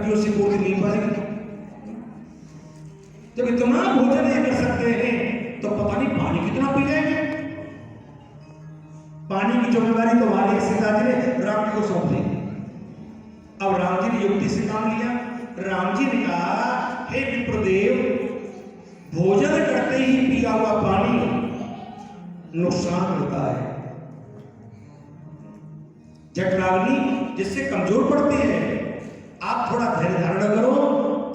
टट्टियों से गोली नहीं पाएगी। जब इतना भोजन ये कर सकते हैं तो पता नहीं पानी कितना पी लेंगे। पानी की जिम्मेदारी तो हमारे सीता जी ने राम जी को सौंप दी। अब राम जी ने युक्ति से काम लिया। राम जी ने कहा, हे विप्रदेव, भोजन करते ही पिया हुआ पानी नुकसान करता है। जठराग्नि जिससे कमजोर पड़ती है। आप थोड़ा धैर्य धारण करो,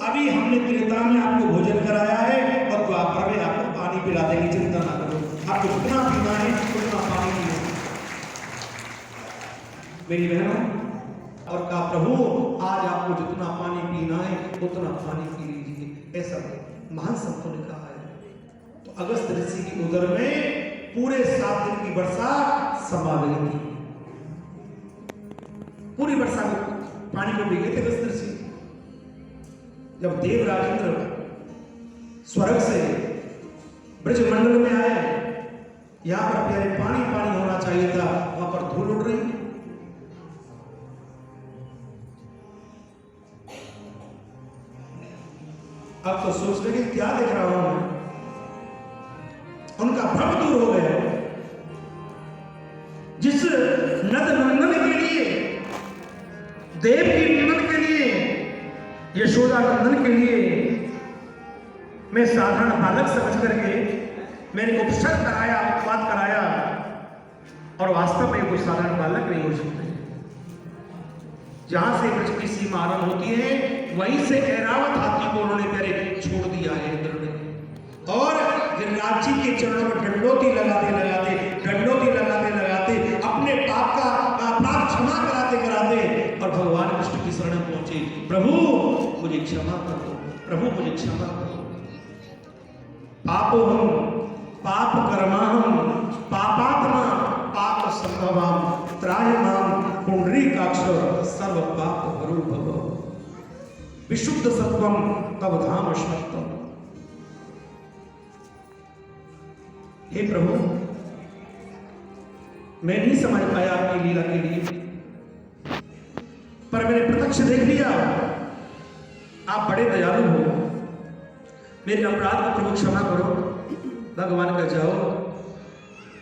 अभी हमने त्रेता में आपको भोजन कराया है और द्वापर में आपको पानी पिला देंगे, चिंता ना करो। आपको जितना पीना है उतना पानी पिए। मेरी बहनों, और कहा, प्रभु आज आपको जितना पानी पीना है उतना पानी पी लीजिए। ऐसा महान संतों ने कहा है। तो अगस्त ऋषि की उदर में पूरे 7 दिन की वर्षा समा गई थी। पूरी वर्षा को पानी को पी गए थे अगस्त ऋषि। जब देव राजेंद्र स्वर्ग से ब्रजमंडल में आए, यहां पर प्यारे पानी पानी होना चाहिए था, वहां पर धूल उड़ रही। अब तो सोच लगे क्या देख रहा हूं मैं। उनका भ्रम दूर हो गया। जिस नद नंदन के लिए, देव की नंदन के लिए, यशोदा नंदन के लिए मैं साधारण बालक समझ करके मैंने उपसर्ग कराया, उपवाद कराया, और वास्तव में कोई साधारण बालक नहीं हो सकते। जहां से ब्रज की सीमा आरंभ होती है वहीं से ऐरावत हाथी को उन्होंने प्यारे छोड़ दिया है इंद्र ने। और गिरिराज जी के चरणों में डंडोती लगाते लगाते अपने पाप का अपराध क्षमा कराते और भगवान कृष्ण की शरण पहुंचे। प्रभु मुझे क्षमा कर दो, प्रभु मुझे क्षमा कर दो। पापोहम पाप कर्माहम पापात्मा पाप संभवाम त्रायमाम पुंडरीकाक्ष सर्व पाप हरो भव विशुद्ध सत्वम तव धाम शक्तम। हे प्रभु, मैं नहीं समझ पाया आपकी लीला के लिए, पर मैंने प्रत्यक्ष देख लिया आप बड़े दयालु हो। मेरे अपराध को प्रभु क्षमा करो। भगवान का जाओ,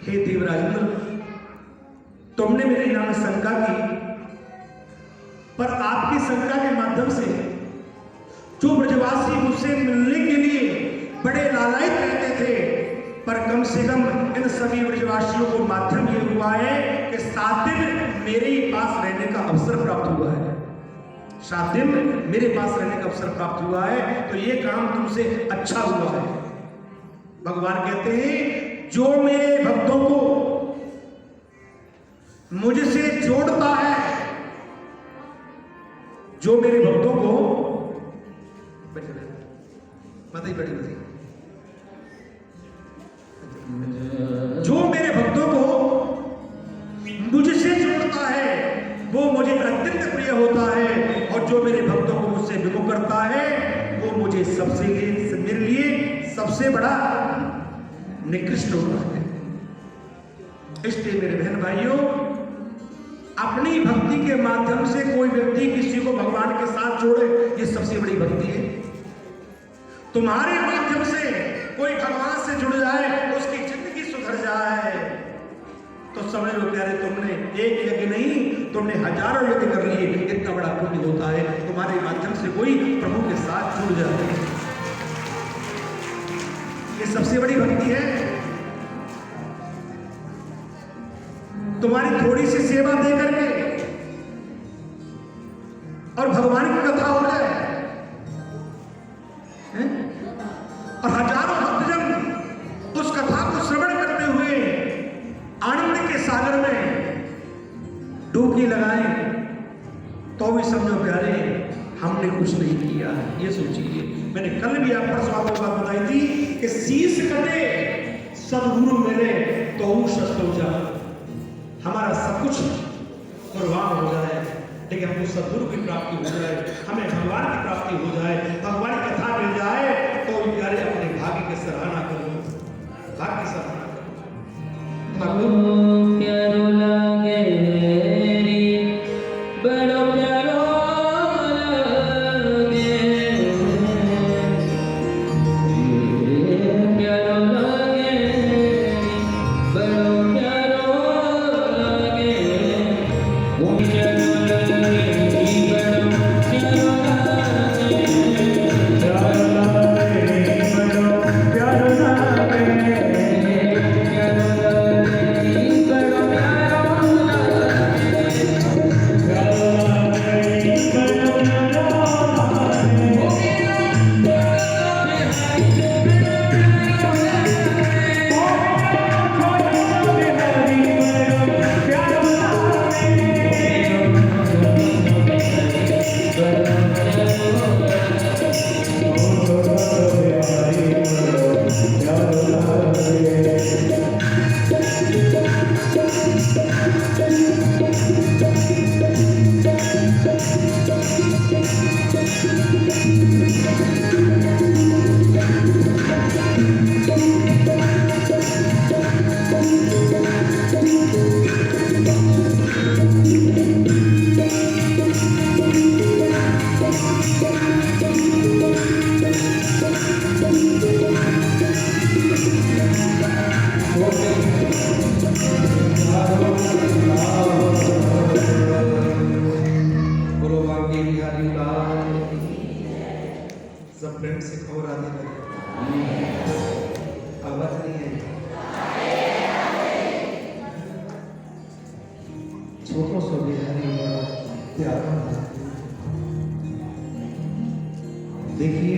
हे देवराजेंद्र, तुमने मेरे नाम शंका की, पर आपकी शंका के माध्यम से जो ब्रजवासी मुझसे मिलने के लिए बड़े लालायित रहते थे, पर कम से कम इन सभी ब्रजवासियों को माध्यम ये हुआ है कि 7 दिन मेरे ही पास रहने का अवसर प्राप्त हुआ है। 7 दिन मेरे पास रहने का अवसर प्राप्त हुआ है, तो ये काम तुमसे अच्छा हुआ है। भगवान कहते हैं, जो मेरे भक्तों को मुझसे जोड़ता है, जो मेरे भक्तों को बताइए बड़ी बताइए, जो मेरे भक्तों को मुझसे जोड़ता है वो मुझे अत्यंत प्रिय होता है, और जो मेरे भक्तों को मुझसे विमुख करता है वो मुझे मेरे लिए सबसे बड़ा निकृष्ट होता है। इसलिए मेरे बहन भाइयों, अपनी भक्ति के माध्यम से कोई व्यक्ति किसी को भगवान के साथ जोड़े, ये सबसे बड़ी भक्ति है। तुम्हारे माध्यम से कोई भगवान से जुड़ जाए, उसकी जिंदगी सुधर जाए, तो समझ लो प्यारे, तुमने एक यज्ञ नहीं, तुमने हजारों यज्ञ कर लिए, इतना बड़ा पुण्य होता है। तुम्हारे माध्यम से कोई प्रभु के साथ जुड़ जाए, ये सबसे बड़ी भक्ति है। तुम्हारी थोड़ी सी सेवा दे करके और भगवान की कथा हो जाए, और हजारों भक्तजन उस कथा को श्रवण करते हुए आनंद के सागर में डुबकी लगाएं, तो भी समझो प्यारे हमने कुछ नहीं किया। ये सोचिए, मैंने कल भी आप परसों आपको बात बताई थी कि शीश कटे सदगुरु मिले तो शस्त्र हो जाए, हमारा सब कुछ कुर्बान हो जाए, लेकिन हमको सदगुरु की प्राप्ति हो जाए, हमें भगवान की प्राप्ति हो जाए, भगवान की कथा मिल जाए, तो प्यारे अपने भाग्य की सराहना करो, भाग्य की सराहना करो। प्यारो लागे रे, बड़ो प्यारो लाल। सब प्रेम से कहो राधे राधे। आवाज नहीं है। छोटो सो बिहारी बड़ा प्यारा। देखिए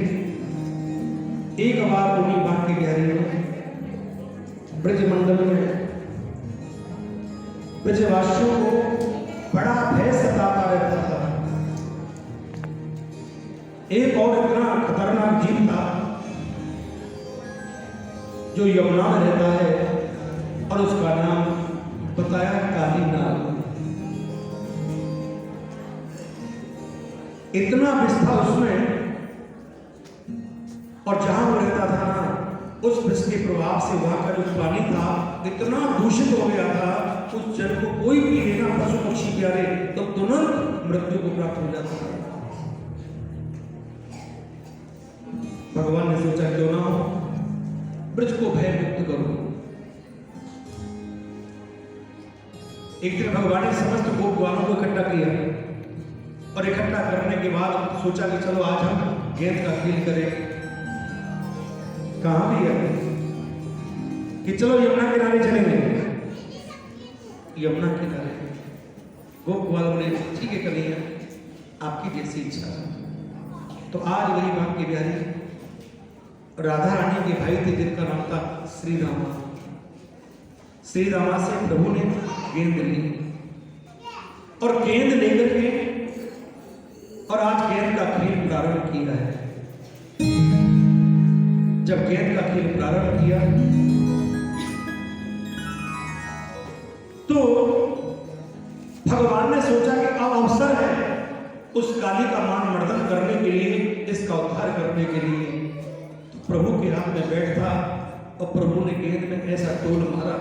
एक बार उन्हीं बांके बिहारी में ब्रजमंडल में ब्रजवासियों को बड़ा भय सताता रहता था। एक और इतना खतरनाक जीव था जो यमुना में रहता है और उसका नाम बताया काली नाग। इतना विष था उसमें, और जहां वो रहता था ना, उस विष के प्रभाव से वहां का जो पानी था इतना दूषित हो गया था, उस जल को कोई पी लेना, पशु पक्षी प्यारे, तो तुरंत मृत्यु को प्राप्त हो जाता था। भगवान ने सोचा क्यों ना ब्रज को भय मुक्त करो। एक दिन भगवान ने समस्त गोप ग्वालों को इकट्ठा किया और इकट्ठा करने के बाद सोचा कि चलो आज हम गेंद का खेल करें। कहां भी है कि चलो यमुना किनारे चलेंगे। यमुना किनारे गोप ग्वालों ने ठीक है कन्हैया आपकी जैसी इच्छा। तो आज वही बांके बिहारी राधा रानी के भाई थे जिनका नाम था श्री रामा। श्री रामा से प्रभु ने गेंद ली और गेंद लेकर के और आज गेंद का खेल प्रारंभ किया है। जब गेंद का खेल प्रारंभ किया तो भगवान ने सोचा कि अब अवसर है उस काली का मान मर्दन करने के लिए, इसका उद्धार करने के लिए। तो प्रभु के हाथ में बैठ था और प्रभु ने गेंद में ऐसा तोल मारा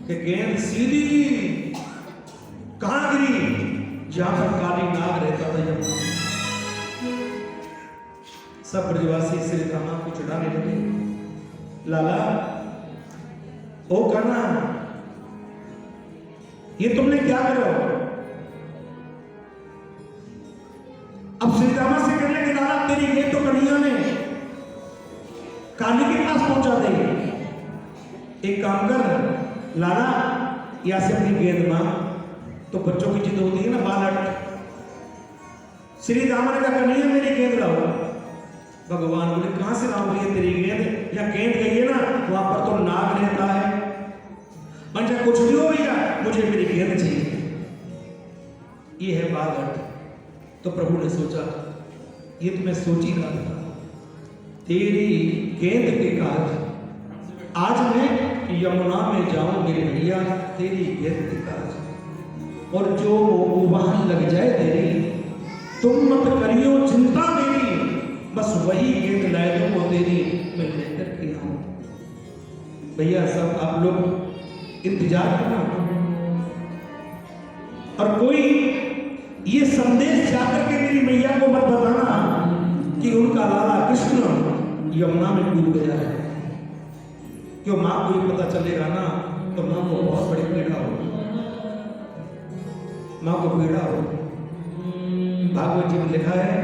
कि गेंद सीधी कहां गिरी, जहां पर काली नाग रहता था। जब सब ब्रजवासी श्री रामा को चिढ़ाने लगे, लाला ओ करना ये तुमने क्या करो। अब श्री रामा से कहने के लाला तेरी गेंद तो कन्हैया ने काली के पास पहुंचा दे। एक काम कर लाला, या से अपनी गेंद मांग। तो बच्चों की जिद होती है ना, बालक। श्री रामा ने कहा कन्हैया मेरी गेंद लाओ। भगवान बोले कहां से लाऊंगी तेरी गेंद, या गेंद गई है ना वहां पर तो नाग रहता है, अच्छा कुछ भी हो भैया मुझे मेरी गेंद चाहिए। ये है बात। तो प्रभु ने सोचा ये तो मैं सोच ही रहा था, तेरी गेंद के काज आज मैं यमुना में जाऊं मेरे भैया, तेरी गेंद के काज और जो वहां लग जाए तेरी, तुम मत करियो चिंता मेरी, बस वही गेंद लाए दूं तेरी मैं लेकर के आऊं। भैया सब आप लोग इंतजार करना और कोई ये संदेश जाकर के मेरी मैया को मत बताना कि उनका लाला कृष्ण यमुना में डूब गया है। क्यों मां को ये पता चलेगा ना तो मां को बहुत बड़ी पीड़ा हो, मां को पीड़ा हो। भागवत जी में लिखा है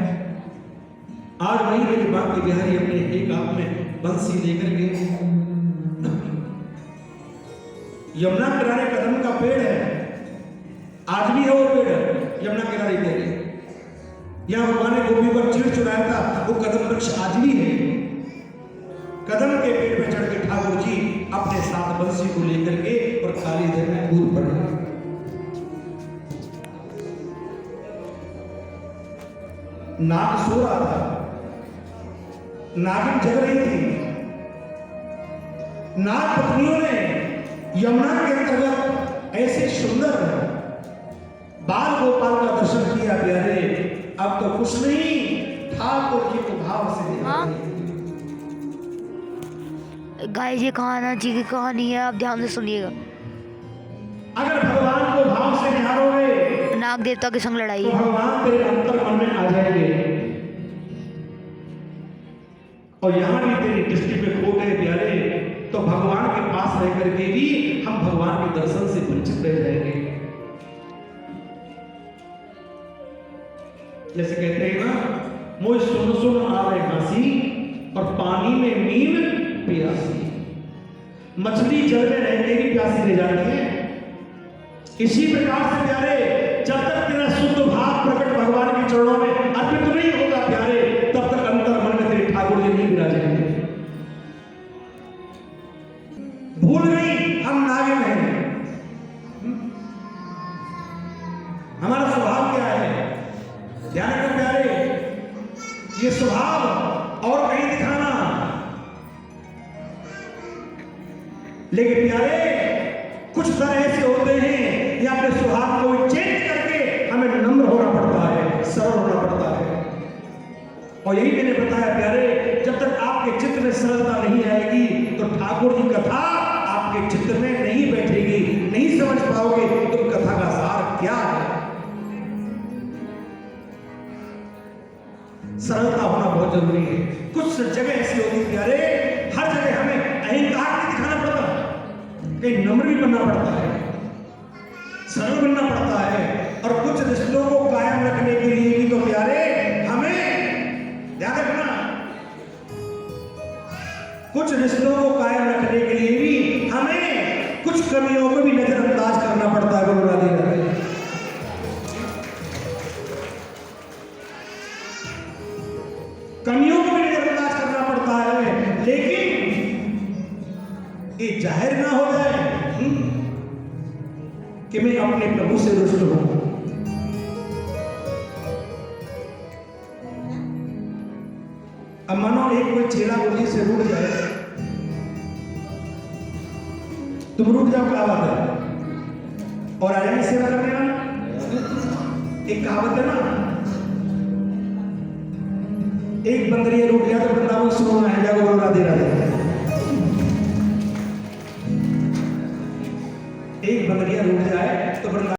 आज वही मेरे बांके बिहारी अपने एक हाथ में बंसी लेकर के यमुना किनारे कदम का पेड़ है, आज भी है वो पेड़ यमुना किनारे पे। यहाँ भगवान ने गोपी पर चीड़ चुराया था, वो कदम वृक्ष आज भी है। कदम के पेड़ पे चढ़ के ठाकुर जी अपने साथ बंसी को लेकर के और काली धर में कूद पड़े। नाग सो रहा था, नागिन जग रही थी। नाग पत्नियों ने यमुना के अंतर्गत ऐसे सुंदर बाल गोपाल का दर्शन किया प्यारे। अब तो कुछ नहीं, ठाकुर जी को भाव से गाइस ये कहाना जी की कहानी है, आप ध्यान से सुनिएगा। अगर भगवान को भाव से निहारोगे, नाग देवता के संग लड़ाई, तो भगवान तेरे अंतर मन में आ जाएंगे और यहां भी तेरी दृष्टि पे खो गए प्यारे, तो भगवान के पास रह करके भी हम भगवान के दर्शन से वंचित रह जाएंगे। जैसे कहते हैं ना, मुझ सुन सुन आवे हंसी और पानी में नींद प्यासी। मछली जल में रहते ही प्यासी रह जाती है। इसी प्रकार से प्यारे, जब तक तेरा शुद्ध भाव प्रकट भगवान के चरणों में अर्पित नहीं होगा प्यारे, तब तक अंतर मन में तेरे ठाकुर जी नहीं विराजेंगे। भूल नहीं हम नागिन हैं। हमारा स्वभाव क्या है? ध्यान रखो प्यारे, ये स्वभाव और कहीं दिखाना, लेकिन प्यारे कुछ तरह ऐसे होते हैं ये अपने स्वभाव को चेंज करके हमें नम्र होना पड़ता है, सरल होना पड़ता है। और यही मैंने बताया प्यारे, जब तक आपके चित्त में सरलता नहीं आएगी तो ठाकुर जी कथा आपके चित्त में नहीं बैठेगी, नहीं समझ पाओगे तो कथा का सार क्या है। सरलता होना बहुत जरूरी है। कुछ जगह ऐसी होती है प्यारे, हर जगह हमें अहंकार नहीं दिखाना पड़ता, कहीं नम्र भी बनना पड़ता है, सरल बनना पड़ता है। और कुछ रिश्तों को कायम रखने के लिए भी तो प्यारे हमें याद रखना, कुछ रिश्तों को कायम रखने के लिए भी हमें कुछ कमियों को भी नजरअंदाज करना पड़ता है। बोलो राधे राधे। कमियों को भी नजरअंदाज करना पड़ता है, लेकिन ये जाहिर ना हो जाए कि मैं अपने प्रभु से रुष्ट हूं। अब मानो एक कोई चेला गुरुजी से रूठ जाए, तुम रूठ जाओ, क्या बात है, और आ जाए सेवा करने ना। एक कहावत है ना, एक बंदरिया रूठ गया तो वृंदावन सुनो है, जाओ बोलो राधे राधे। एक बंदरिया रूठ जाए तो वृंदावन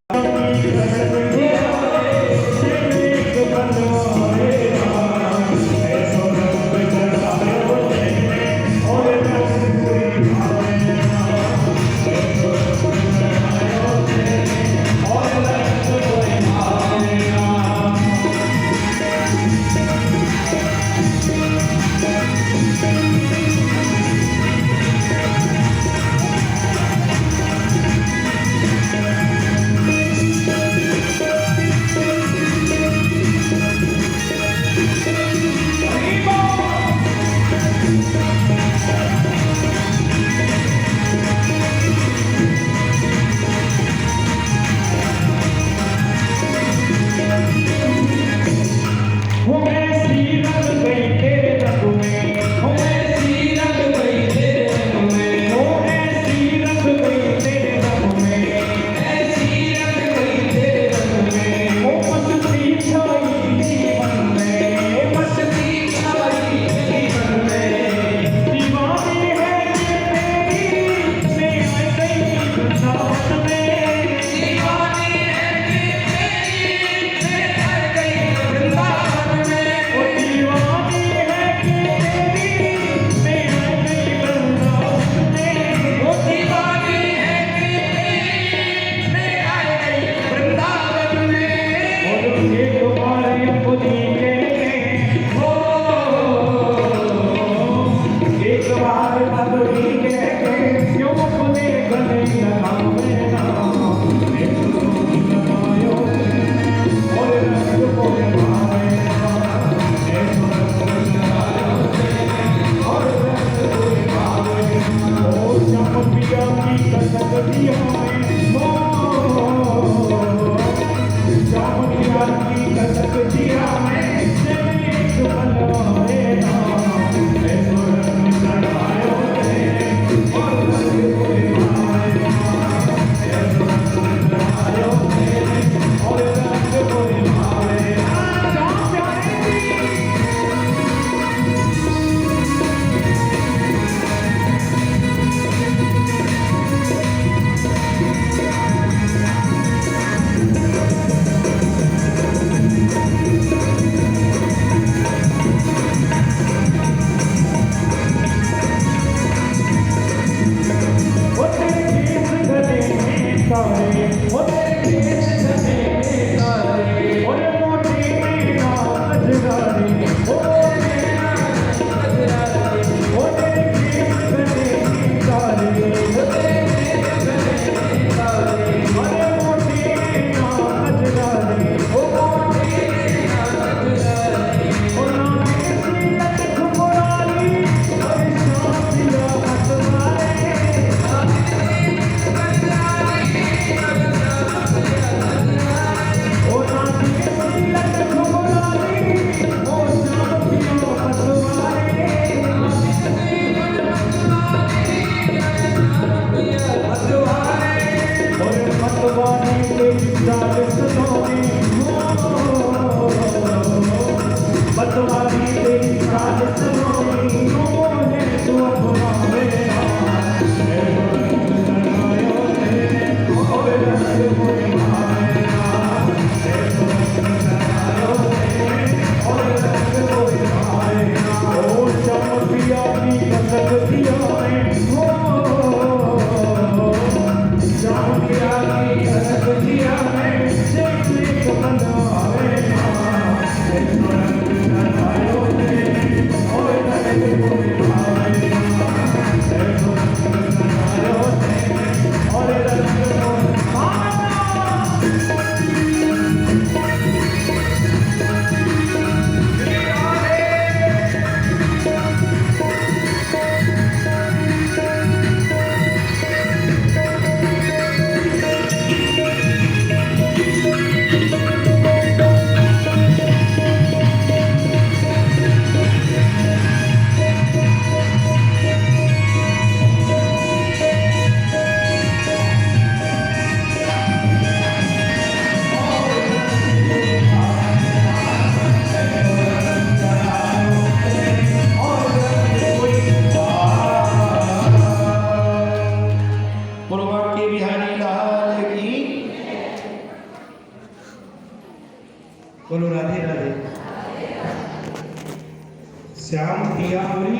श्याम पिया बोली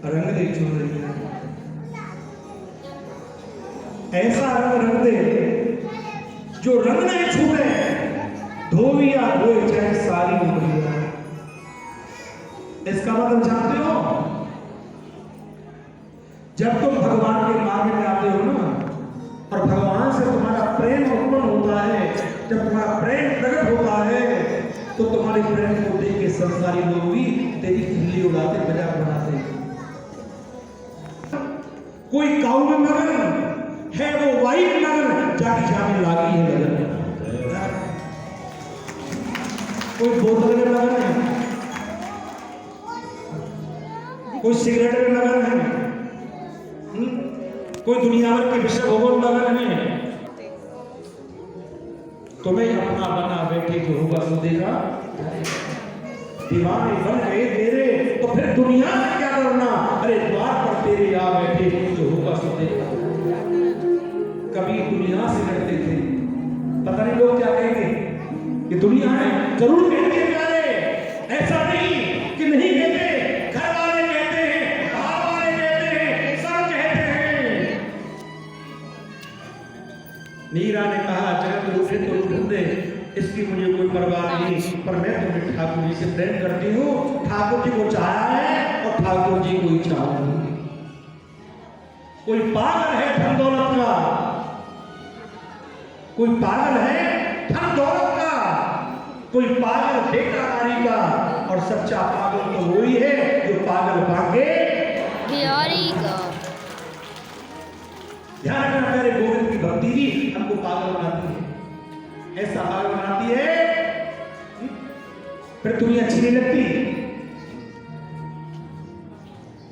रंग दे चुनरी, ऐसा रंग दे जो रंग नहीं छूटे, धोबिया धोए चाहे सारी उंगलियां। इसका मतलब जानते हो, जब तुम भगवान के मार्ग में आते हो ना, और भगवान से तुम्हारा प्रेम उत्पन्न होता है, जब तुम्हारा प्रेम प्रकट होता है, तो तुम्हारे प्रेम को देख के संसारी लोग भी तेरी खिल्ली उड़ाते, मजाक बनाते। कोई काऊ में मगन है, वो वाइट मगन जाके जाने लागी है लगन। कोई बोतल में मगन है, कोई सिगरेट में मगन है, कोई दुनिया भर के विषय भोगों में मगन है। तुम्हें अपना बना बैठे जो होगा सो देगा। दीवाने बन गए तेरे तो फिर दुनिया से क्या करना, अरे द्वार पर तेरे आ बैठे जो होगा सो देगा। कभी दुनिया से लड़ते थे, पता नहीं लोग क्या कहेंगे, ये दुनिया है, जरूर कहेंगे प्यारे, ऐसा नहीं कि नहीं कहते, घर वाले कहते हैं, बाहर वाले कहते हैं, सब कहते हैं। मीरा ने कहा जगत रूठे तो रूठने दे, इसकी मुझे कोई परवाह नहीं, पर मैं तुम्हें ठाकुर जी से प्रेम करती हूँ। ठाकुर जी को चाहा है और ठाकुर जी को ही चाहूंगी। कोई पागल है धन दौलत का, कोई पागल है धन दौलत का, कोई पागल बेकरारी का, और सच्चा पागल तो वही है जो पागल भागे बिहारी का। ध्यान रखना, मेरे गोविंद की भक्ति ही हमको पागल बनाती है, ऐसा पागल बनाती है, फिर दुनिया अच्छी नहीं लगती,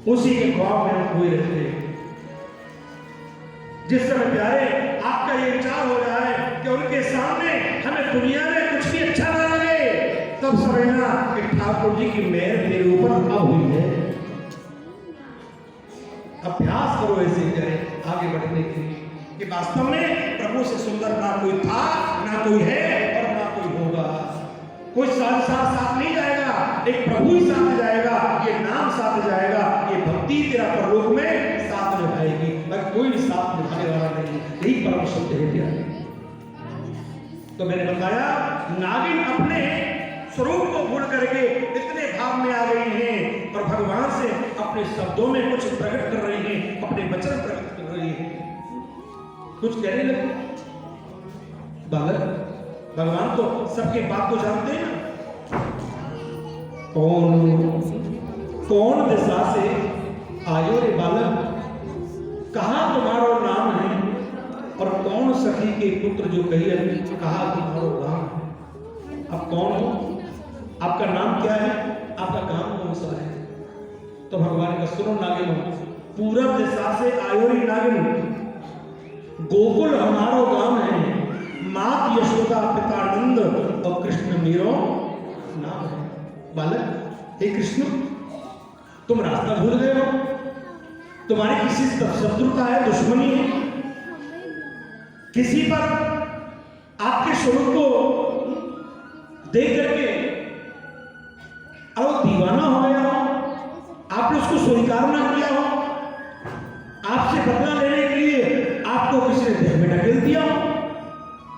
उसी के ख्वाब में हम खोए रहते हैं। जिस समय प्यारे आपका ये विचार हो जाए कि उनके सामने हमें दुनिया में कुछ भी अच्छा ना लगे, तब समझना कि ठाकुर जी की मेहर मेरे ऊपर अब हुई है। अभ्यास करो ऐसे करें आगे बढ़ने के लिए, कि वास्तव में प्रभु से सुंदर ना कोई था, ना कोई है और ना कोई होगा। कोई साथ नहीं जाएगा, एक प्रभु ही साथ जाएगा, ये नाम साथ जाएगा, ये भक्ति तेरा परलोक में साथ निभाएगी, मगर कोई भी साथ निभाने वाला नहीं। यही परम सत्य है प्यारे। तो मैंने बताया नागिन अपने स्वरूप को भूल करके इतने भाव में आ गई हैं और भगवान से अपने शब्दों में कुछ प्रकट कर रही हैं, अपने वचन प्रकट कर रही हैं, कुछ कहने लगे। बालक, भगवान तो सबके बात को जानते हैं ना। कौन दिशा से आयो रे बालक, कहा तुम्हारो नाम है, और कौन सखी के पुत्र जो कही कहा तुम्हारो नाम है। अब कौन हो, आपका नाम क्या है, आपका काम कौन सा है। तो भगवान का सुनो नागिन, पूरब दिशा से आयो रे नागिन, गोकुल हमारो गांव है, मात यशोदा पिता नंद और कृष्ण मेरो नाम है। बालक, हे कृष्ण, तुम रास्ता भूल गए हो, तुम्हारी किसी से शत्रुता है, दुश्मनी है, किसी पर आपके स्वरूप को देख करके अब दीवाना हो गया हो, आपने उसको स्वीकार ना किया हो, आपसे बदला लेने के लिए आपको किसी ने देह में ढकेल दिया हो,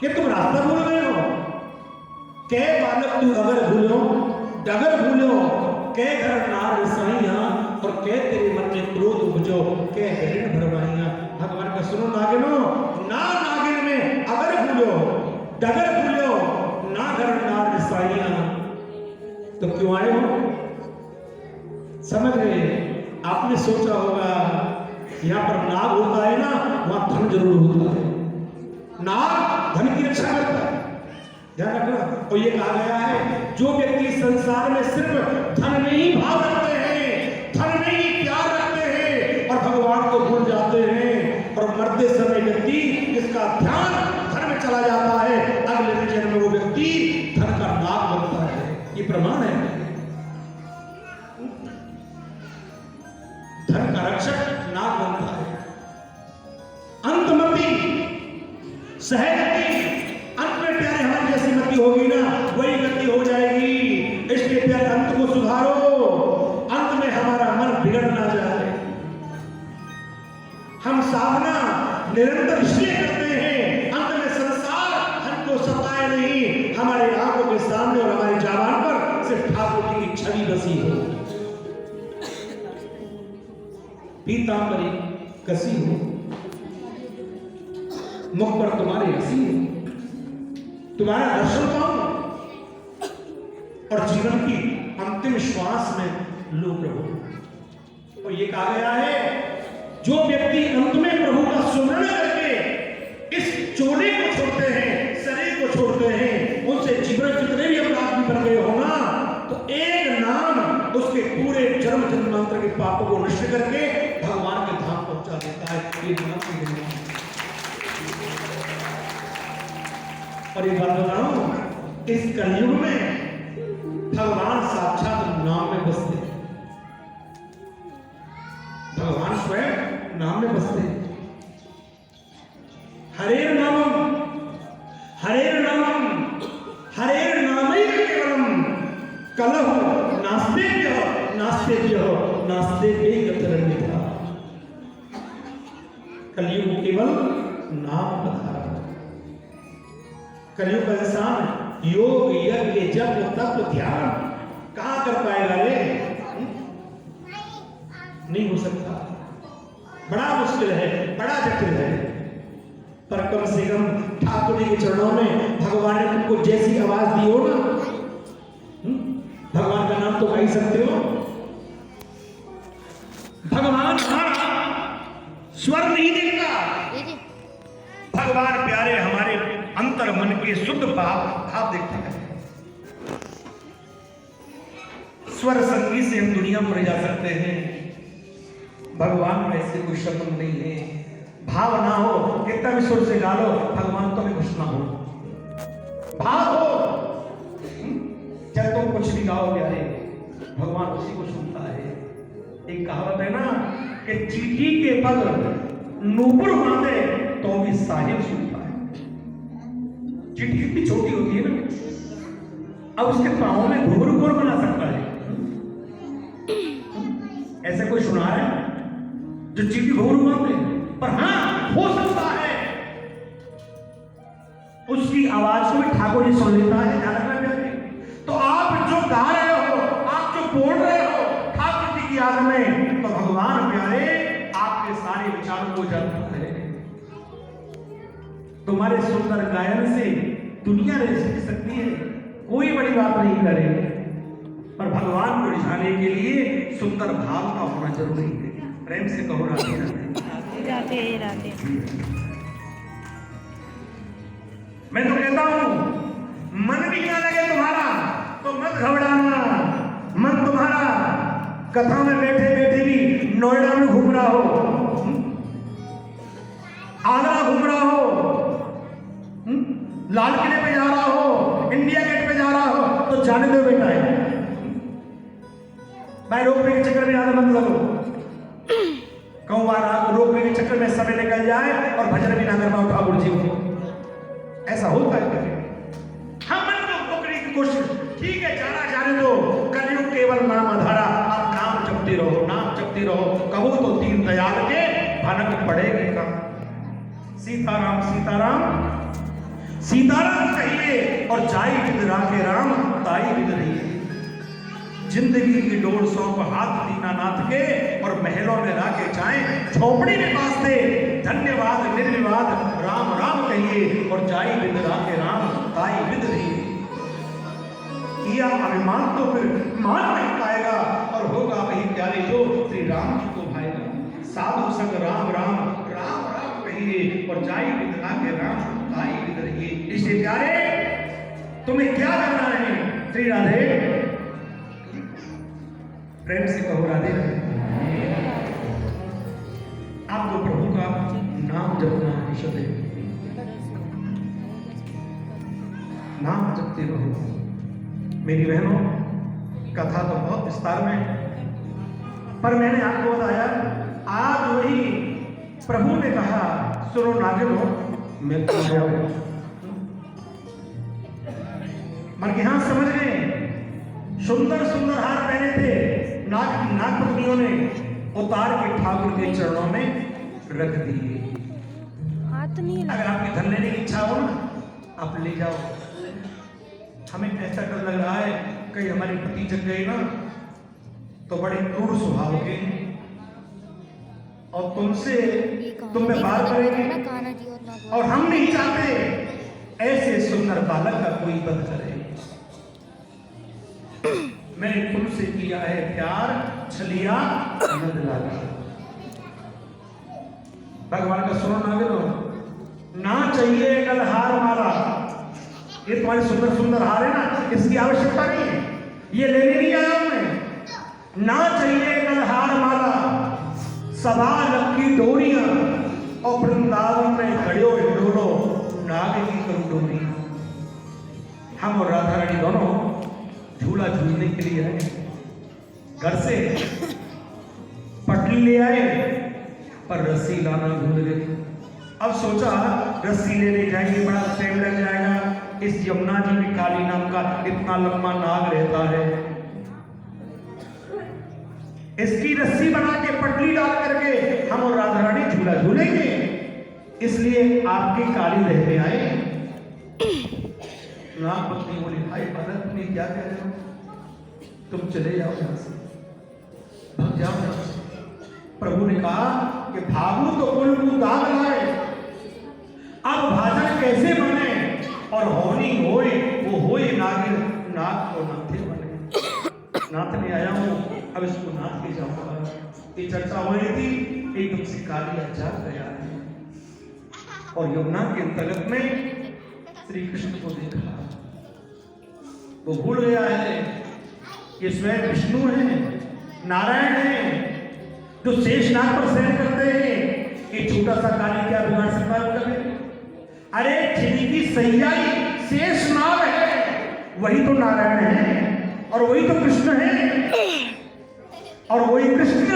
कि तुम रास्ता भूल गए हो। कै बालक तू अगर भूलो डगर भूलो, कै घर नार साइया, और कै तेरे मन में क्रोध उपजो, कै हरिण भरवाइया। भगवान का सुनो नागिनो, ना नागिन में अगर भूलो डगर भूलो, ना घर नार साइया, तो क्यों आए हो। समझ गए। आपने सोचा होगा यहाँ पर नाग होता है ना, वहां धन जरूर होता है, नाग धन की रक्षा करता है, ध्यान रखना। और ये कहा गया है जो व्यक्ति संसार में सिर्फ धन में ही भाव रखते हैं, धन में ही प्यार रखते हैं और भगवान को भूल जाते हैं, और मरते समय व्यक्ति जिसका ध्यान धन में चला जाता है, अगले जन्म में वो व्यक्ति धन का नाग बनता है। ये प्रमाण है। धन का रक्षक नाग बनता है। अंतमति सहजति, अंत में प्यारे हमारी जैसी मति होगी ना, वही गति हो जाएगी। इसके प्यारे अंत को सुधारो। निरंतर इसलिए करते हैं अंत में संसार हमको सताए नहीं, हमारे आंखों के सामने और हमारे जवान पर सिर्फ ठाकुर जी की छवि बसी हो, पीतांबरी कसी हो, मुख पर तुम्हारे हंसी हो, तुम्हारा दर्शन पाऊं और जीवन की अंतिम श्वास में लो प्रभु। और ये कहा गया है जो व्यक्ति अंत में प्रभु का सुमरण करके इस चोले को छोड़ते हैं, शरीर को छोड़ते हैं, उनसे जीवन कितने भी अपराध भी बन गए हो ना, तो एक नाम उसके पूरे जन्म जन्मांतर के पापों को नष्ट करके भगवान के धाम पहुंचा देता है। ये नाम की महिमा है। और ये बात बताऊं, इस कलयुग में भगवान साक्षात नाम में बसते, भगवान स्वयं नाम में बसते। हरेर नामम हरेर नामम हरेर नामैव केवलम कलहु नास्तेभ्यः नास्तेभ्यः नास्तेभ्यः गतरन्यथा। कलयुग केवल नाम पधारा। कलयुग का इंसान योग यज्ञ जप तप ध्यान कहां कर पाएगा रे? नहीं हो सकता, बड़ा मुश्किल है, बड़ा जटिल है। पर कम से कम ठाकुर जी के चरणों में भगवान ने तुमको जैसी आवाज दी हो ना, भगवान का नाम तो गा ही सकते हो। भगवान स्वर नहीं देखता, भगवान प्यारे हमारे अंतर मन के शुद्ध भाव देखता है। स्वर संगीत से हम दुनिया में जा सकते हैं, भगवान में ऐसे कोई शब्द नहीं है। भाव ना हो, कितना भी सुर से गा लो, भगवान तो भी खुश ना हो। भाव हो, जब तुम कुछ भी गाओ प्यारे, भगवान उसी को सुनता है। एक कहावत है ना कि चींटी के पग नूपुर बांधे तो भी साहिब सुनता है। चींटी कितनी छोटी होती है ना, अब उसके पांव में घुंघरू कौन बना सकता है? ऐसा कोई सुना है जो चींटी घुंघरू बांधे? पर हाँ, हो सकता है उसकी आवाज को भी ठाकुर जी सुन लेता है। ध्यान रखना चाहिए। तो आप जो गा रहे हो, आप जो बोल रहे हो ठाकुर जी की याद में, तो भगवान प्यारे आपके सारे विचारों को जानता है। तुम्हारे सुंदर गायन से दुनिया रह सकती है, कोई बड़ी बात नहीं करे, पर भगवान को रिझाने के लिए सुंदर भाव का होना जरूरी है। प्रेम से कहो राधे राधे राधे। मैं तो कहता हूं, मन भी क्या लगे तुम्हारा तो मत घबराना। मन तुम्हारा कथा में बैठे बैठे भी नोएडा में घूम रहा हो, आगरा घूम रहा हो, लाल किले पे जा रहा हो, इंडिया गेट पे जा रहा हो, तो जाने दो बेटा है। भाई रोकने के चक्कर में ज्यादा मत लगो। कहूं बार रोकने के चक्कर में समय निकल जाए और भजन भी ना कर पाओ ठाकुर जी को, ऐसा होता है। हम मन को रोकने की कोशिश, ठीक है जाने दो। कलयुग केवल नाम आधारा, आप नाम जपते रहो, नाम जपते रहो। कहो तो दीन दयाल के भनक पड़ेगी का। सीताराम सीताराम सीताराम कहिए और जाई विद राखे राम, ताई विद रहिए। जिंदगी की डोर सौंप हाथ दीनानाथ के, और महलों में राखे जाए झोपड़ी में बांसते। धन्यवाद निर्विवाद राम राम कहिए और जाई विद राखे राम, ताई विद रहिए। किया अभिमान तो फिर मान नहीं पाएगा, और होगा वही प्यारे जो श्री राम जी को भाएगा। साधु संग राम राम राम राम कहिए और जाई विद राखे राम, ताई विद रहिए। इसलिए प्यारे तुम्हें क्या करना है? श्री राधे प्रेम से कहो राधे राधे। आपको प्रभु का नाम जपना है सदैव, नाम जपते रहो। मेरी बहनों, कथा तो बहुत विस्तार में, पर मैंने आपको बताया आज वही प्रभु ने कहा, सुनो नागिनो मैं तो आया हूं। मन के हाथ समझ गए, सुंदर सुंदर हार पहने थे, नाग पत्नियों ने उतार के ठाकुर के चरणों में रख दिए। तो नहीं अगर आपकी धन लेने की इच्छा हो ना, आप ले जाओ। हमें ऐसा डर लग रहा है कहीं हमारे पति जग गए ना तो बड़े क्रूर स्वभाव के और तुमसे तुम पे बात करेंगे, कान्हा जी और नागवा। और हम नहीं चाहते ऐसे सुंदर बालक का कोई वध करे। मैंने तुमसे किया है प्यार, छलिया आनंद लागा। भगवान का सुनो नागिनो, ना चाहिए गलहार माला। ये तुम्हारे सुंदर सुंदर हार है ना, इसकी आवश्यकता नहीं है, ये लेने नहीं आया हूं मैं। ना चाहिए गलहार माला, सभा लक्की डोरियां और वृंदावन में खड़े हो डोलो नाग की करू डोरी। हम और राधा रानी दोनों झूला झूलने के लिए आए, घर से पटली ले आए पर रस्सी लाना भूल गए। अब सोचा रस्सी लेने जाएंगे, बड़ा टाइम लग जाएगा। इस यमुना जी में काली नाम का इतना लंबा नाग रहता है, इसकी रस्सी बना के पटली डाल करके हम और राधा रानी झूला झूलेंगे। इसलिए आपकी काली रह में आए। नाग पत्नी बोली, भाई भरत तुम क्या कह रहे हो, तुम चले जाओ यहां से, भाग जाओ यहां से। प्रभु ने कहा कि भागू तो कुल दाग लाए, अब भाजन कैसे बने और होनी होए वो होए नागिन, नाग को नाथे बने। नाथने आया हूं, अब इसको नाथ के जाऊंगा। ये चर्चा हो रही थी, एकदम से काली अचार गया है और यमुना के अंतर्गत में श्री कृष्ण को देखा। वो भूल गया है ये स्वयं विष्णु है, नारायण है, जो शेषनाग पर शयन करते हैं। ये छोटा सा काली क्या बिगाड़ सकता है कभी? अरे जिनकी सैयाई शेषनाग है वही तो नारायण है और वही तो कृष्ण है। और वही कृष्ण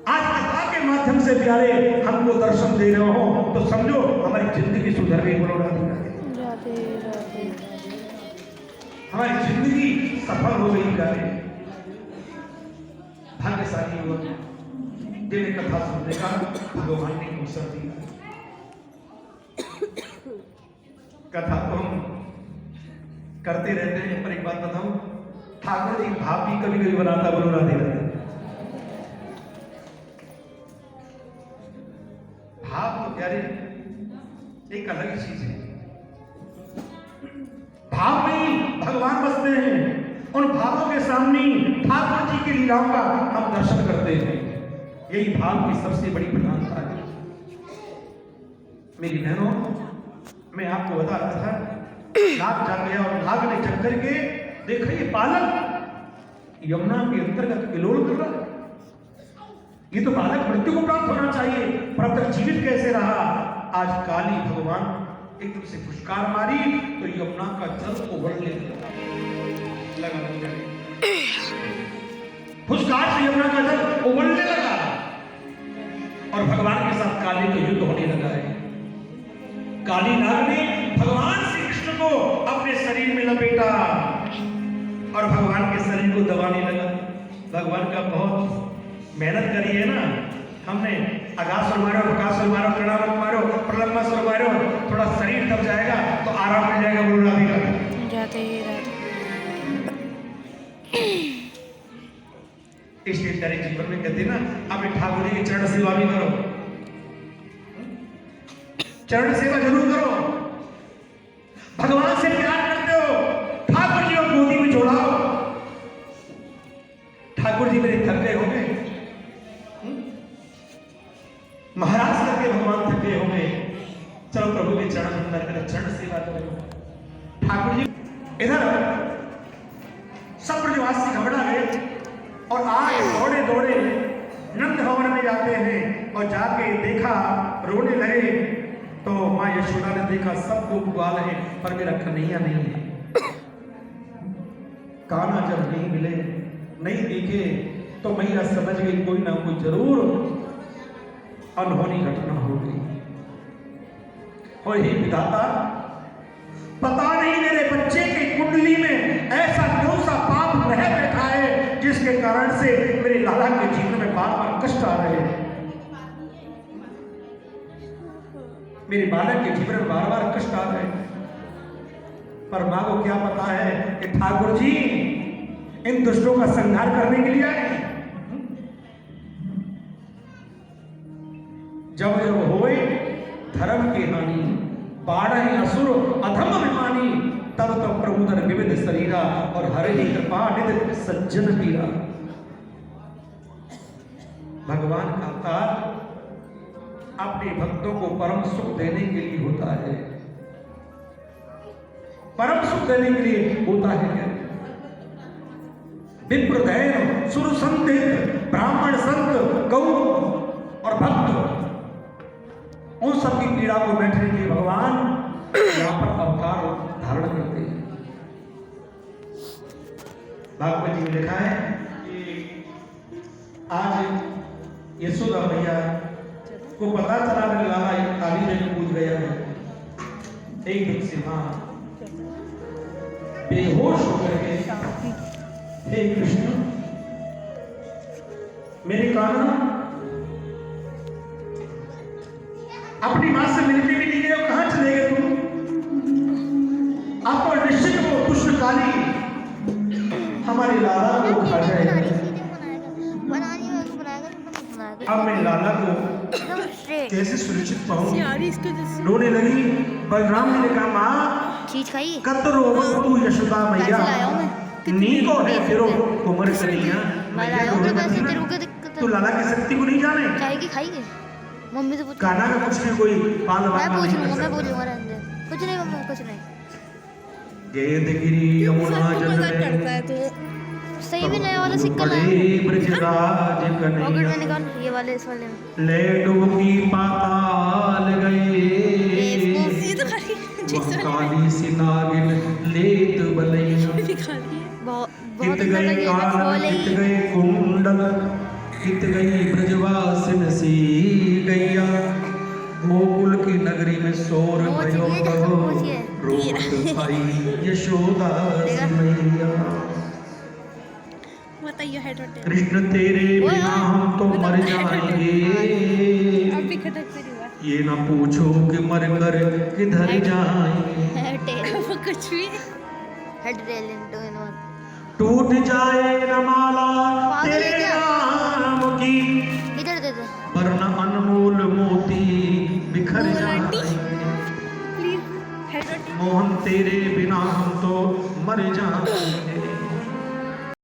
आज कथा के माध्यम से प्यारे हमको दर्शन दे रहे हो तो समझो हमारी जिंदगी सुधर गई। बोलो राधे राधे, हमारी जिंदगी सफल हो गई प्यारे। भाग्यशाली हुआ जिन्हें कथा सुनने का भगवान ने अवसर दिया। कथा तो हम करते रहते हैं, पर एक बात बताऊं, ठाकुर जी भाव भी कभी कभी बनाता। बोलो राधे राधे। भाव तो प्यारे एक अलग चीज है। भाव में भगवान बसते हैं, उन भावों के सामने ठाकुर जी की लीलाओं का हम दर्शन करते हैं। यही भाव की सबसे बड़ी प्रधानता है। मेरी बहनों, मैं आपको बता रहा था, नाग जाग गया और नाग ने जग करके देखा ये बालक यमुना के अंतर्गत किलोल कर रहा है। ये तो बालक मृत्यु को प्राप्त होना चाहिए, पर अब तक जीवित कैसे रहा? आज काली भगवान एकदम से फुशकार मारी तो यमुना का जल उबलने लगा। फुशकार से यमुना का जल उबलने लगा और भगवान के साथ काली का युद्ध होने लगा है। काली नाग ने भगवान श्री कृष्ण को अपने शरीर में लपेटा और भगवान के शरीर को दबाने लगा। भगवान का बहुत मेहनत करी है ना हमने, अगासुर मारो, बकासुर मारो, कृणावत मारो, प्रलंबासुर मारो, थोड़ा शरीर दब जाएगा तो आराम मिल जाएगा। बोलो राधे राधे। इसलिए तेरे जीवन में कहते ना, अपने ठाकुर जी की चरण सेवा भी करो, चरण सेवा जरूर करो। भगवान से प्यार करते हो, ठाकुर जी को गोदी में जोड़ाओ। ठाकुर जी मेरे थक गए होंगे, महाराज करके भगवान थक गए होंगे, चलो प्रभु के चरण अंदर करें, चरण सेवा करो। ठाकुर जी इधर सब ब्रजवासी घबरा गए और आए दौड़े दौड़े नंद भवन में जाते हैं और जाके देखा, रोने लगे तो माँ यशोदा ने देखा सब लोग ग्वाल हैं पर मेरा कन्हैया नहीं है। कान्हा जब नहीं मिले, नहीं दिखे तो मैया समझ गई कोई ना कोई जरूर अनहोनी घटना हो गई। और हे विधाता, पता नहीं मेरे बच्चे की कुंडली में ऐसा कौन सा पाप रह बैठा है जिसके कारण से मेरे लाला के जीवन में बार बार कष्ट आ रहे हैं। मेरे बालक के जीवन में बार बार कष्ट आ रहे हैं, पर मां को क्या पता है कि ठाकुर जी इन दुष्टों का संहार करने के लिए आए हैं। जब जब होए धर्म की हानि, बाढ़ असुर अधम अभिमानी, तब तब प्रभुधर विविध शरीरा और हरे ही कृपा निध सज्जन पीरा। भगवान का अवतार अपने भक्तों को परम सुख देने के लिए होता है, परम सुख देने के लिए होता है। विप्रदैन सुर संत ब्राह्मण संत गौ और भक्त, उन सबकी पीड़ा को बैठने के लिए भगवान यहां पर अवतार धारण करते हैं। भागवत जी में लिखा है कि आज यशोदा मैया को पता चला कि लाला एक काली देवी पूज गया है। एक दिन से मां बेहोश होकर के, हे कृष्ण मेरे कान्हा अपनी मां से मिलने भी नहीं गए, कहां चले गए तुम? आपको निश्चित वो दुष्ट काली हमारे लाला को खा जाएगी। अब मैं लाला को कैसे सुरक्षित पाऊं? रोने लगी। बलराम ने कहा मां चीज खाइए, कतरो तू यशोदा मैया नीको है फिरो उमर करिया मैया तू लाला की शक्ति को नहीं जाने? चाय की खाइए, मम्मी से पूछ। काना का कुछ नहीं, कोई पाल मैं पूछ लूंगा, मैं पूछ लूंगा, कुछ नहीं मम्मी, कुछ नहीं। गेंदगिरी यमुना जल सही भी नया वाला सिक्का बड़े ब्रजराज पॉकेट कन्हैया में निकाल, ये वाले इस वाले में ले डूबी पाताल गए ये तो वह काली सी नागिन लेत बलैया बहुत कित गए कान कित गए कुंडल कित गई ब्रजवासिन सी गैया गोकुल की नगरी में शोर भयो कहो रोत आई यशोदा सी मैया। बताइए हेड और टेल। कृष्ण तेरे बिना हम तो मर जाएंगे, अब भी खटक से हुआ ये ना पूछो कि मर कर किधर जाएंगे। वो कुछ भी head tail into in one. टूट जाए न माला तेरे नाम की, इधर दे दे। वरना अनमोल मोती बिखर जाएंगे। प्लीज हेड और टेल। मोहन तेरे बिना हम तो मर जाएंगे।